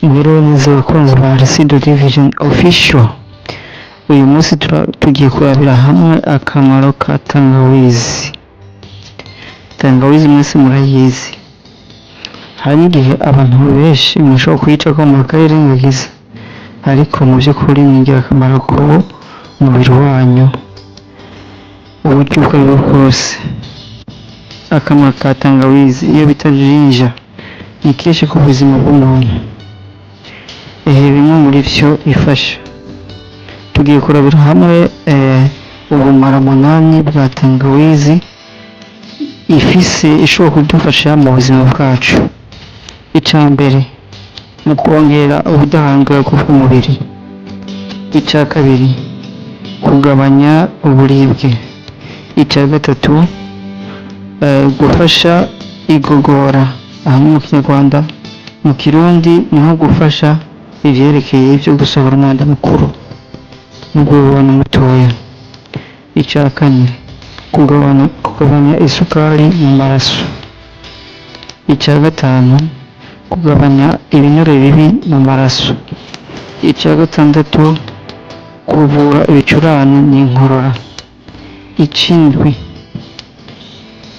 Mwiriwe neza abakunzi ba Resido Division Official. Uyu munsi tugiye kurabira hamwe akamaro ka tangawizi. Tangawizi mwese murayizi. Hari igihe abantu benshi mushobora kuyica ko mukayirengagiza, ariko mu by'ukuri ni ingirakamaro ku mubiri wanyu uburyo ubwo ari bwo bwose. Akamaro ka tangawizi iyo bita jinja ni kenshi ku buzima bw'umuntu. Bimwe muri byo ifasha, tugiye kurabira hamwe ubumara munani bwa tangawizi ishobora kudufasha mu buzima bwacu. Icya mbere mu kongera ubudahangarwa bw'umubiri. Icya kabiri kugabanya uburibwe. Icya gatatu gufasha igogora. Aha mu Kinyarwanda, mu Kirundi ni nko gufasha ibyerekeye ibyo gusohora umwanda mukuru n'ubwibone mutoya. Icya kane kugabanya isukari mu maraso. Icya gatanu kugabanya ibinure bibi mu maraso. Icya gatandatu kuvura ibicurane n'inkorora. Icy'indwi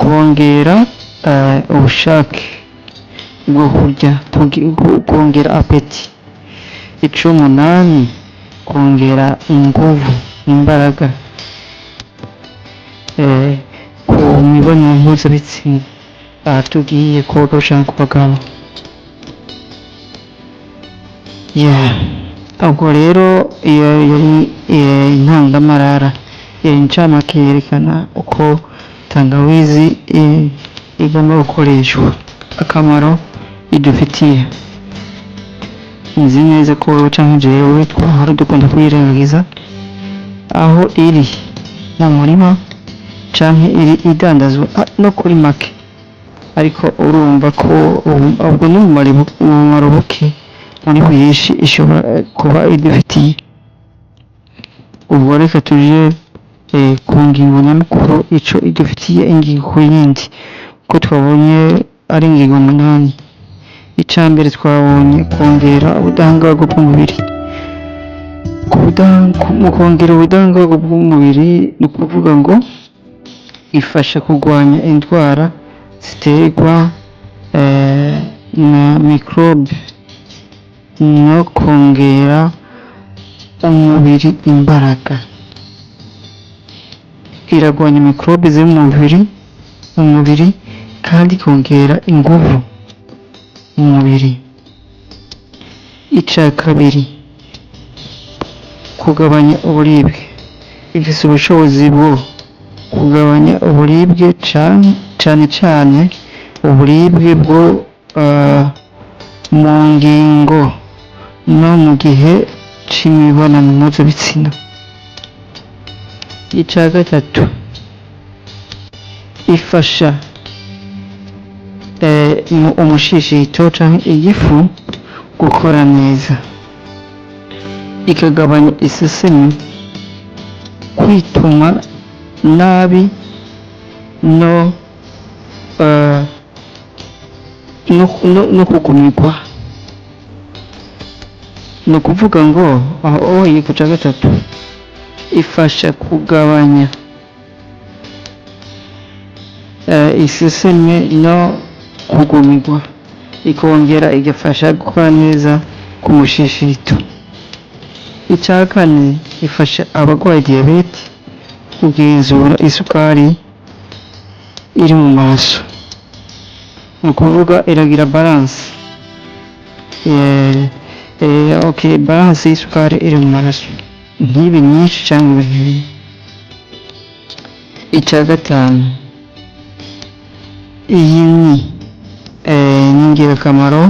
kongera ubushake bwo kurya, kongera apeti. Icy'umunani kongera inguvu, imbaraga ku mibonano mpuzabitsina. Aha tugiye koga ku bagabo. Ubwo rero iyo yari intangamarara, incamake yerekana uko tangawizi igomba gukoreshwa, akamaro idufitiye. Nzi neza ko wowe cyangwa jewe twahora dukunda kuyirengagiza, aho iri mu murima cyangwa iri idandazwa no kuri make, ariko urumva ko ubwo n'umumaro buke muri bwinshi ishobora kuba idufitiye. Ubwo reka tuje ku ngingo nyamukuru icyo idufitiye, ingingo ku yindi, ko twabonye ari ingingo umunani. Icya mbere twabonye kongera ubudahangarwa bw'umubiri. Mu kongera ubudahangarwa bw'umubiri ni ukuvuga ngo ifasha kurwanya indwara ziterwa na mikorobe no kongera umubiri imbaraga. Irarwanya mikorobe ziri mu mubiri kandi ikongera inguvu mu mubiri. Icya kabiri kugabanya uburibwe. Ifite ubushobozi bwo kugabanya uburibwe cyane cyane uburibwe bwo mu ngingo no mu gihe cy'imibonano mpuzabitsina. Icya gatatu ifasha umushishito cyangwa igifu gukora neza, ikagabanya isesemi, kwituma nabi no kugumirwa. Ni ukuvuga ngo aho iyi ku cya gatatu ifasha kugabanya isesemi no kugumirwa, ikongera igafasha gukora neza ku mushishito. Icya kane ifasha abarwaye diyabete kugenzura isukari iri mu maraso. Ni ukuvuga iragira balance, balance y'isukari iri mu maraso, ntibe nyinshi cyangwa ibe. Icya gatanu, iyi ni ingirakamaro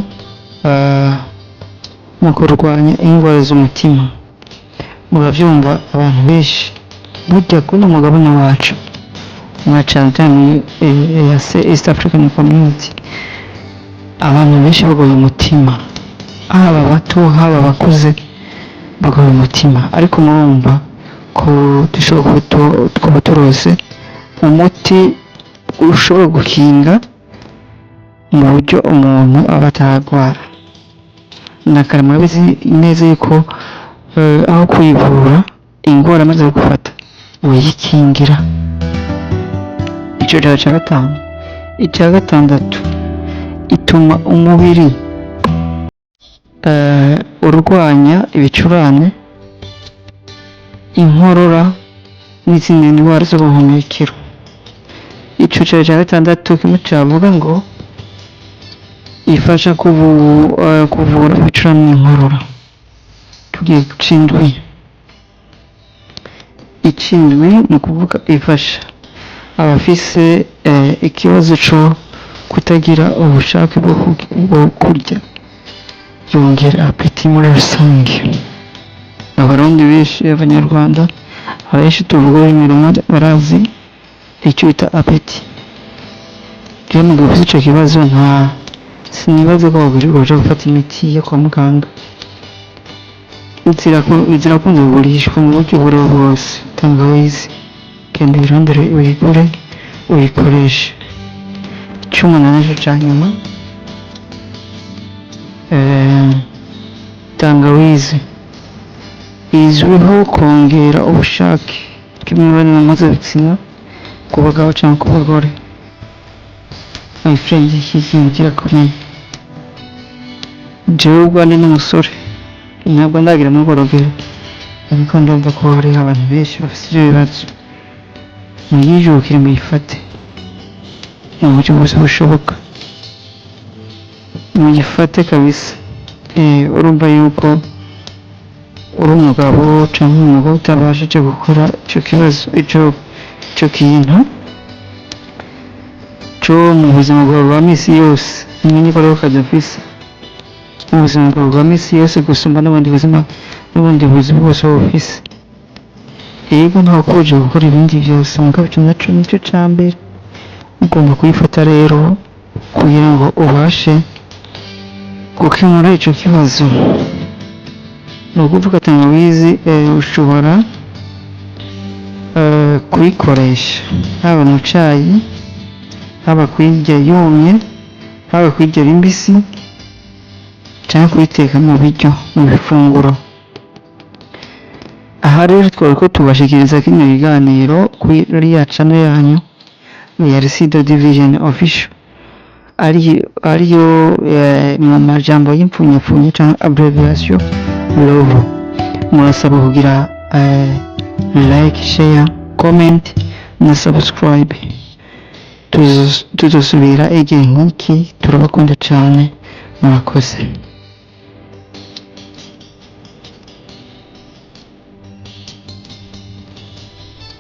mu kurwanya indwara z'umutima. Murabyumva abantu benshi burya kuri umugabane wacu nka cyane ya East African Community, abantu benshi barwaye umutima, haba bato haba abakuze barwaye umutima. Ariko murumva ko dushobora kuba turose umuti ushobora gukinga mu buryo umuntu aba atarwara. na kare murabizi neza yuko aho kwivura ingwara amaze gufata uyikingira. Icyo cya gatanu. Icya gatandatu, ituma umubiri urwanya ibicurane, inkorora n'izindi ndwara z'ubuhumekero. Icyo cya gatandatu kimwe cyavuga ngo ifasha kuvura ibicurane n'inkorora. Tugiye guca indwi. Ikindwi ni ukuvuga ifasha abafise ikibazo cyo kutagira ubushake bwo kurya, yongera apeti muri rusange. Abarundi benshi, abanyarwanda abenshi tuvuga ururimi rumwe barazi icyo bita apeti. Rero mu gihe ufite icyo kibazo sinibaze ko wagurirwa uje gufata imiti yo kwa muganga. Zirakunze kugurishwa mu buryo ubwo ari bwo bwose. Tangawizi genda uyirondere uyigure uyikoreshe. Icy'umunani cyo cya nyuma, tangawizi izwiho kongera ubushake bw'imibonano mpuzabitsina ku bagabo cyangwa ku bagore. My friend, iki kintu kirakomeye. Jewe ubwanjye n'umusore ntabwo ndagira amagorogero, ariko ndumva ko hari abantu benshi bafite ibyo bibazo. Muyijukire muyifate mu buryo bwose bushoboka, muyifate kabisa. Urumva yuko uri umugabo cyangwa umugore utabashije gukora icyo kibazo, icyo kintu cyo mu buzima bwawe bwa minsi yose, umenye ko ariho kadafise mu buzima bwawe bwa minsi yose gusumba n'ubundi buzima bwose wowe ufise. Yego ntawe ukuje gukora ibindi byose, mugabo icyo nacyo nicyo cya mbere ugomba kuyifata rero kugira ngo ubashe gukemura icyo kibazo. Ni ukuvuga tangawizi ushobora kuyikoresha haba mu cyayi, haba kuyirya yumye, haba kuyirya ari mbisi, cyangwa kuyiteka mu biryo, mu bifunguro. Aha rero twari ko tubashikiriza kino kiganiro kuri ya channel yanyu ya Rusido Division Official, ariyo mu majambo y'impfunyapfunya cyangwa abbreviation LOVO. Murasaba kugira like, share, comment na subscribe. Tuzosubira igihe nk'iki, turabakunda cyane, murakoze.